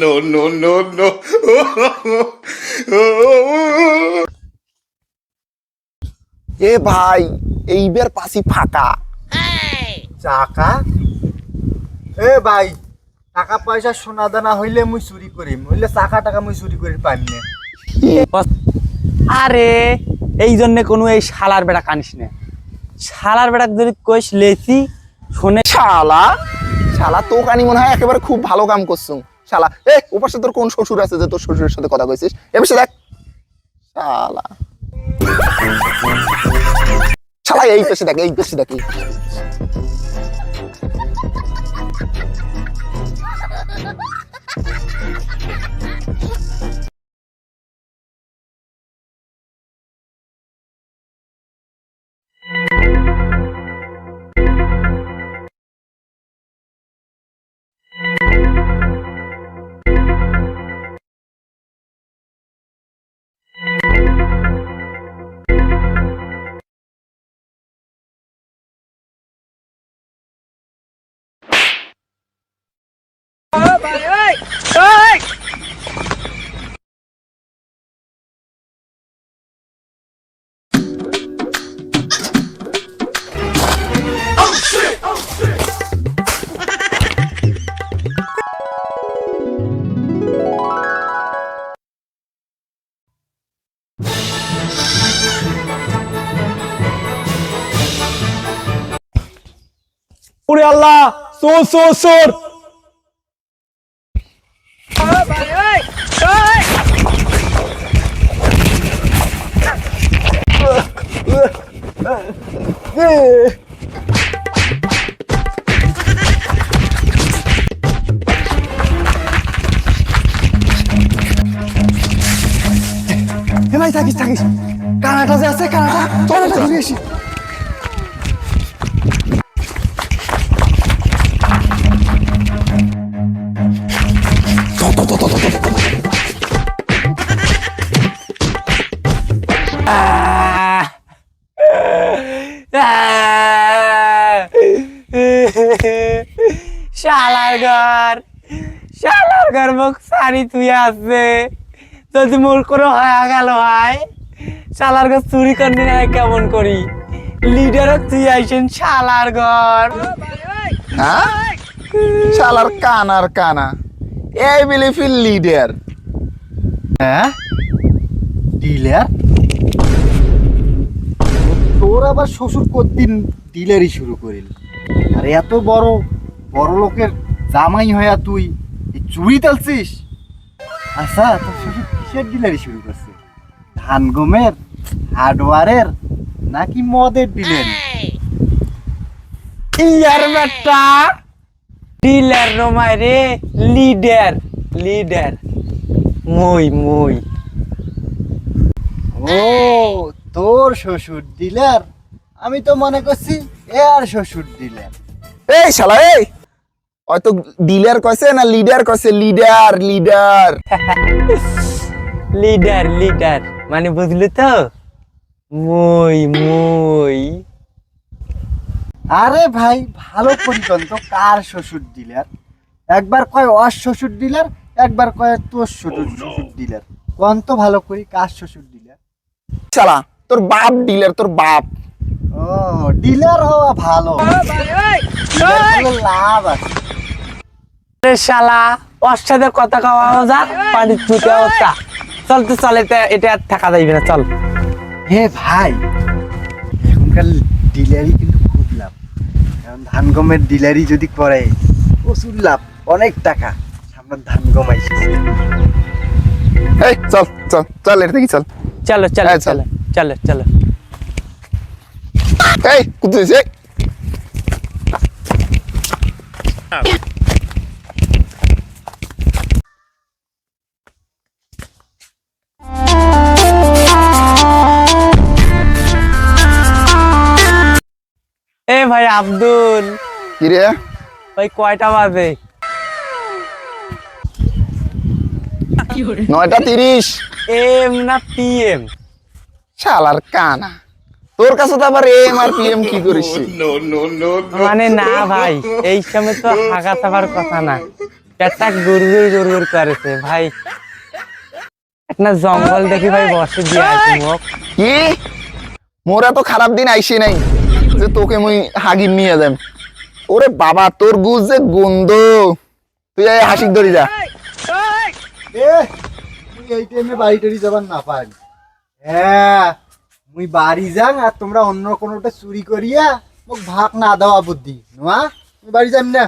No, no, no, no. এ ভাই এইবার পাশি ফাঁকা। চাকা এ ভাই টাকা পয়সা সোনা দানা হইলে মুই চুরি করিম, হইলে চাকা টাকা মুই চুরি করি পাইম না। আরে এই জন্য কোনো এই শালার বেড়া কানিস না। শালার বেড়া যদি কইস লেছি শোনে শালা শালা তো কানি মনে হয় একেবারে খুব ভালো কাম করছো শালা। এ ওপাশে তোর কোন শ্বশুর আছে যে তোর শ্বশুরের সাথে কথা কইছিস? এবার দেখ শালা শালা এই পেছে দেখ, এই পেছে দেখ। ওরে আল্লাহ, চোর চোর চোর। ভাই থাকিস থাকিস, কানাটা যে আছে কানাটা কানাটা ঘুরে আসি। শালার ঘর মুখ সারি তুই আছে। যদি মোর কোনো হয়ে গেল হয় শালার ঘর চুরি করবি না কেমন করি? লিডারও তুই আইসেন শালার ঘর। হ্যাঁ শালার কানার কানা এই বিলিফিল লিডার। হ্যাঁ ডিলার? তোর আবার শ্বশুর কতদিন ডিলারই শুরু করিল? আর এত বড় বড় লোকের জামাই হইয়া তুই চুরি তালছিস? আচ্ছা তোর শ্বশুর কিসের ডিলারই শুরু করছে? ধান গমের, হার্ডওয়ারের নাকি মদের ডিলারি? ইয়ার বেটা ডিলার নমাই রে, লিডার লিডার মই মই। ও তোর শ্বশুর ডিলার, আমি তো মনে করছি এর শ্বশুর ডিলার। এই শালা এই হয়তো ডিলার কইছে না লিডার কইছে? লিডার লিডার লিডার লিডার মানে বুঝলি তো, মই মই। আরে ভাই ভালো পরিকন তো, কার শ্বশুর ডিলার? একবার কয় ওর শ্বশুর ডিলার, একবার কয় তোর শ্বশুর ডিলার। কোন তো ভালো করি কার শ্বশুর ডিলার? শালা তোর বাপ ডিলার, তোর বাপ। ও ডিলার হওয়া ভালো, লাভ আছে। শালা ওর সাথে কথা কওয়া যা, পানি চুটে অবস্থা। চল তো চল, এটা আর থাকা যাইবে না, চল। হে ভাই এখনকার ডিলারি কিন্তু খুব লাভ। কারণ ধান গমের ডিলারি যদি করে প্রচুর লাভ, অনেক টাকা। সামনে ধান গম আইছে। এই চল চল চল এটা দেখি চল। চলো চলো হ্যাঁ, চল। চলো চলো চলো। এই কুতুছে এ ভাই আব্দুল, কি রে? ভাই কয়টা বাজে? 9:30। এম না পিএম? শালার কানা, তোর কাছে তো আবার এম আর পিএম কি করিস? মানে না ভাই, এই সময় তো হাগা চাবার কথা না, পেটটা গুড়গুড় গুড়গুড় করেছে ভাই। একটা জঙ্গল দেখি ভাই বসে দিয়ে আসি মোক। কি? মোর এত খারাপ দিন আইসি নাই যে তোকে মুই হাগির নিয়ে যাম। ওরে বাবা, তোর গুজ যে গন্ধ। তুই এই হাসিক ধরি যা। এ তুই এই টাইমে বাড়ি টাড়ি যাবার না পারি। হ্যাঁ, মুই বাড়ি যাং আর তোমরা অন্য কোনোটা চুরি করিয়া মোক ভাগ না দেওয়া বুদ্ধি নোয়া, তুমি বাড়ি যাবি না।